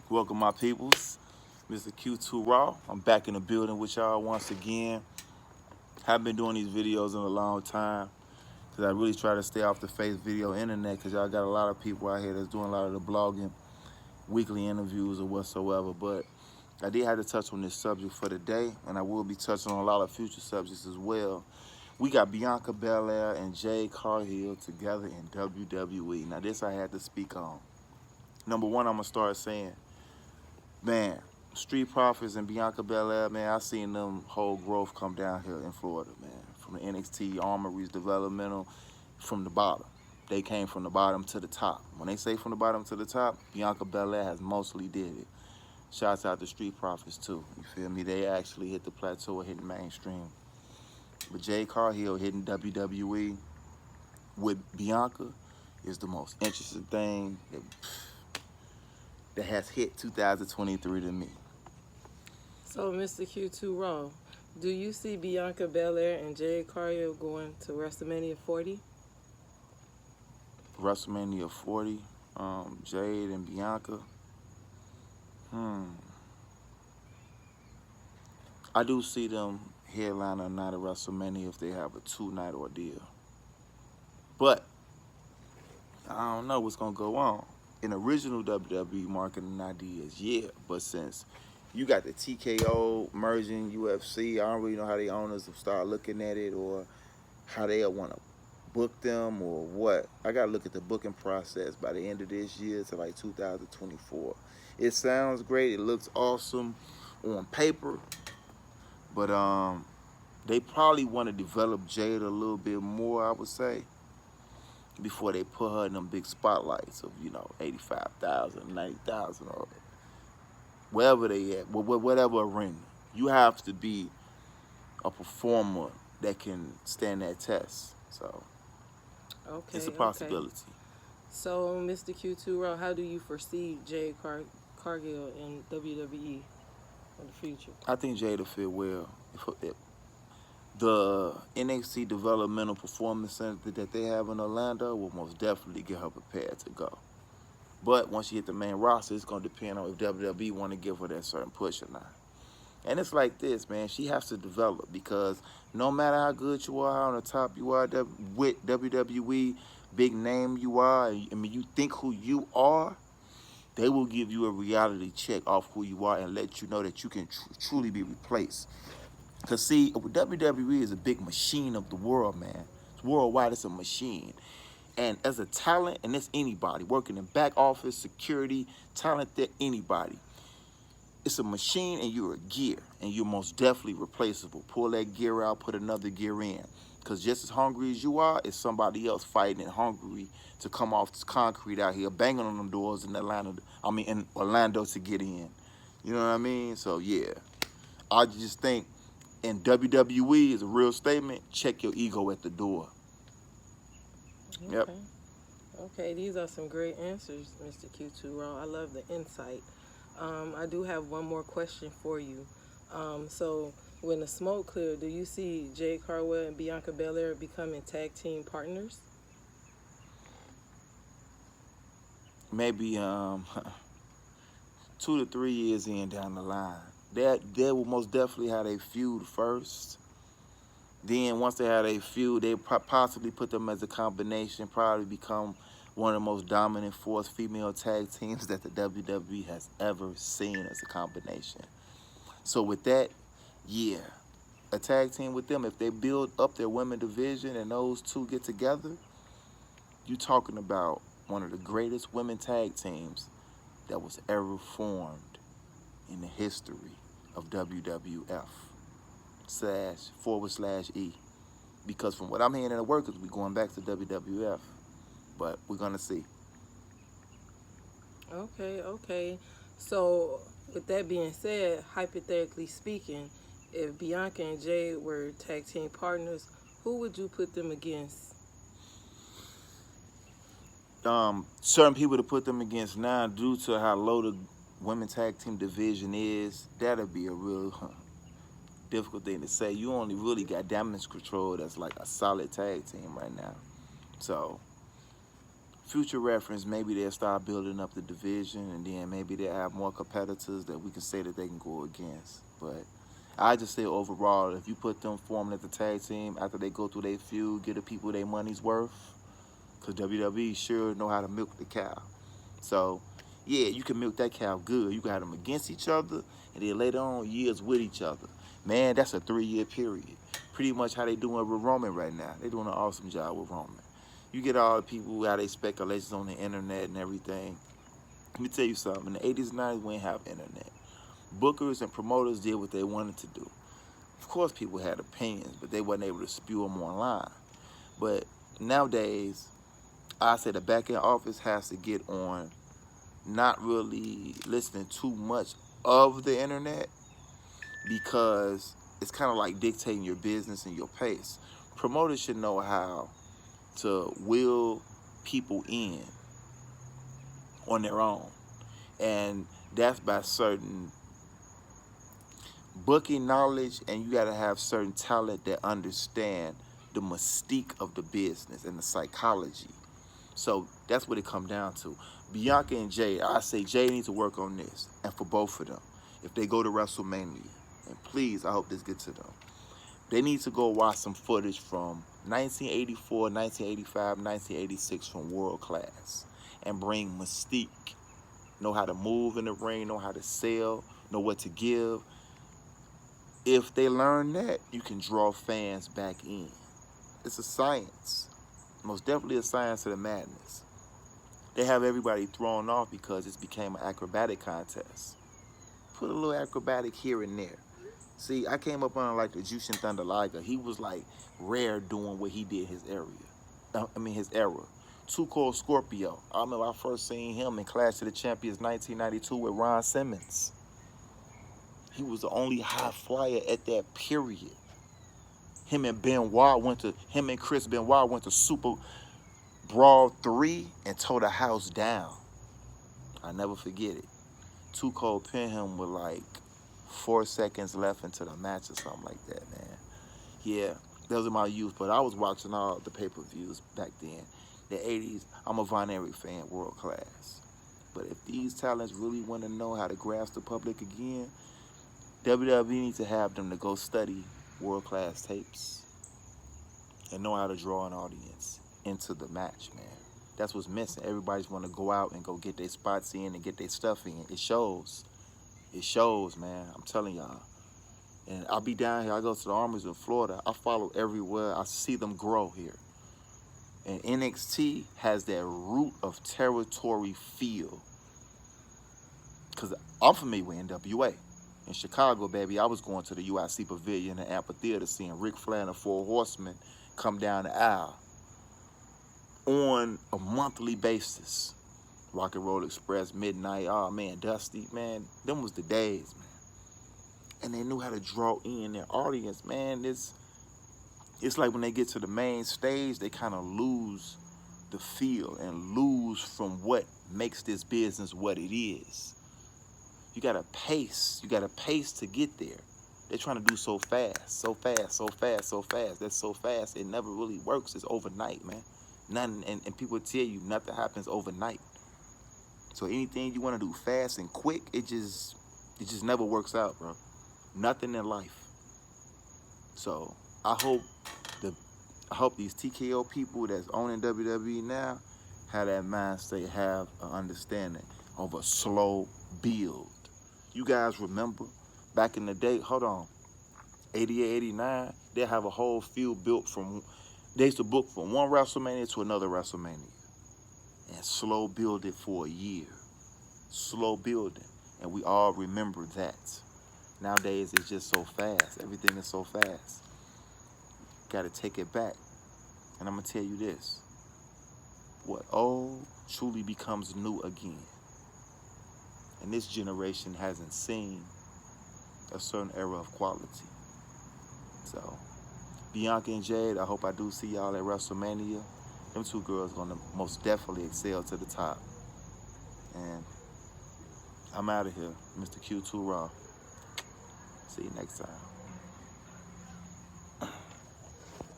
Welcome, my peoples. Mr. Q2 Raw. I'm back in the building with y'all once again. Have been doing these videos in a long time because I really try to stay off the face video internet because y'all got a lot of people out here that's doing a lot of the blogging, weekly interviews or whatsoever. But I did have to touch on this subject for today, and I will be touching on a lot of future subjects as well. We got Bianca Belair and Jade Cargill together in WWE. Now, this I had to speak on. Number one, I'm going to start saying, man, Street Profits and Bianca Belair, man, I seen them whole growth come down here in Florida, man. From the NXT Armories developmental, from the bottom. They came from the bottom to the top. When they say from the bottom to the top, Bianca Belair has mostly did it. Shouts out to Street Profits too. You feel me? They actually hit the plateau and hit the mainstream. But Jade Cargill hitting WWE with Bianca is the most interesting thing that has hit 2023 to me. So, Mr. Q2 Raw, do you see Bianca Belair and Jade Cargill going to WrestleMania 40? WrestleMania 40, Jade and Bianca. I do see them headlining a night of WrestleMania if they have a 2-night ordeal. But I don't know what's gonna go on. In original WWE marketing ideas, yeah, but since you got the TKO merging UFC, I don't really know how the owners will start looking at it or how they'll want to book them or what. I gotta look at the booking process by the end of this year to like 2024. It sounds great, it looks awesome on paper, but they probably want to develop Jade a little bit more, I would say, before they put her in them big spotlights of, 85,000, 90,000, or wherever they at, whatever arena. You have to be a performer that can stand that test. So Okay, it's a possibility. Okay. So, Mr. Q2 Raw, how do you foresee Jade Cargill in WWE in the future? I think Jada fit well. If the NXT developmental performance center that they have in Orlando will most definitely get her prepared to go. But once she hit the main roster, it's going to depend on if WWE want to give her that certain push or not. And it's like this, man. She has to develop because no matter how good you are, how on the top you are with WWE, big name you are, I mean, you think who you are, they will give you a reality check off who you are and let you know that you can truly be replaced. Because, see, WWE is a big machine of the world, man. It's worldwide, it's a machine. And as a talent, and it's anybody, working in back office, security, talent, there, anybody. It's a machine and you're a gear, and you're most definitely replaceable. Pull that gear out, put another gear in. Because just as hungry as you are, it's somebody else fighting and hungry to come off this concrete out here, banging on them doors in in Orlando to get in. You know what I mean? So, yeah. I just think in WWE is a real statement, check your ego at the door. Okay. Yep. Okay, these are some great answers, Mr. Q2 Raw. I love the insight. I do have one more question for you. So, when the smoke cleared, do you see Jade Cargill and Bianca Belair becoming tag team partners? Maybe 2 to 3 years in down the line. They will most definitely have a feud first. Then once they have a feud, they possibly put them as a combination, probably become one of the most dominant force female tag teams that the WWE has ever seen as a combination. So with that, yeah, a tag team with them, if they build up their women division and those two get together, you're talking about one of the greatest women tag teams that was ever formed in the history of WWF//E. Because from what I'm hearing in the workers, we're going back to WWF. But we're going to see. Okay. So, with that being said, hypothetically speaking, if Bianca and Jade were tag team partners, who would you put them against? Certain people to put them against now, due to how low the women's tag team division is, that'll be a real difficult thing to say. You only really got Damage Control that's like a solid tag team right now. So future reference, maybe they'll start building up the division, and then maybe they'll have more competitors that we can say that they can go against. But I just say overall, if you put them forming as a tag team after they go through their feud, get the people their money's worth, because WWE sure know how to milk the cow. So, yeah, you can milk that cow good. You can have them against each other, and then later on, years with each other. Man, that's a 3-year period. Pretty much how they doing with Roman right now. They doing an awesome job with Roman. You get all the people who have their speculations on the internet and everything. Let me tell you something. In the 80s and 90s, we didn't have internet. Bookers and promoters did what they wanted to do. Of course, people had opinions, but they wasn't able to spew them online. But nowadays, I say the back end office has to get on not really listening too much of the internet, because it's kind of like dictating your business and your pace. Promoters should know how to will people in on their own, and that's by certain booking knowledge, and you got to have certain talent that understand the mystique of the business and the psychology. So that's what it comes down to. Bianca and Jade, I say Jade needs to work on this, and for both of them, if they go to WrestleMania, and please, I hope this gets to them, they need to go watch some footage from 1984, 1985, 1986 from World Class and bring mystique. Know how to move in the ring, know how to sell, know what to give. If they learn that, you can draw fans back in. It's a science. Most definitely a science of the madness. They have everybody thrown off because it's became an acrobatic contest. Put a little acrobatic here and there. See, I came up on like the Jushin Thunder Liger. He was like rare doing what he did his his era. Too Cold Scorpio. I remember I first seen him in Clash of the Champions 1992 with Ron Simmons. He was the only high flyer at that period. Him and Chris Benoit went to Super Brawl 3 and tore the house down. I never forget it. Too Cold pinned him with like 4 seconds left into the match or something like that, man. Yeah, those are my youth, but I was watching all the pay-per-views back then. The 80s, I'm a Von Erich fan, world class. But if these talents really want to know how to grasp the public again, WWE needs to have them to go study world-class tapes and know how to draw an audience into the match, man. That's what's missing. Everybody's want to go out and go get their spots in and get their stuff in. It shows. It shows, man. I'm telling y'all. And I'll be down here. I go to the Armories in Florida. I follow everywhere. I see them grow here. And NXT has that root of territory feel. Because I'm familiar with NWA. In Chicago, baby, I was going to the UIC Pavilion and Amphitheater seeing Ric Flair and the Four Horsemen come down the aisle on a monthly basis. Rock and Roll Express, Midnight, oh man, Dusty, man, them was the days, man. And they knew how to draw in their audience, man. It's like when they get to the main stage, they kind of lose the feel and lose from what makes this business what it is. You gotta pace. You gotta pace to get there. They're trying to do so fast, so fast, so fast, so fast. That's so fast, it never really works. It's overnight, man. Nothing, and people tell you nothing happens overnight. So anything you want to do fast and quick, it just never works out, bro. Nothing in life. So I hope these TKO people that's owning WWE now have that mindset, have an understanding of a slow build. You guys remember back in the day, hold on, 88, 89, they have a whole field built from, they used to book from one WrestleMania to another WrestleMania and slow build it for a year. Slow building. And we all remember that. Nowadays, it's just so fast. Everything is so fast. Got to take it back. And I'm going to tell you this. What old truly becomes new again. And this generation hasn't seen a certain era of quality. So, Bianca and Jade, I hope I do see y'all at WrestleMania. Them two girls going to most definitely excel to the top. And I'm out of here, Mr. Q2 Raw. See you next time.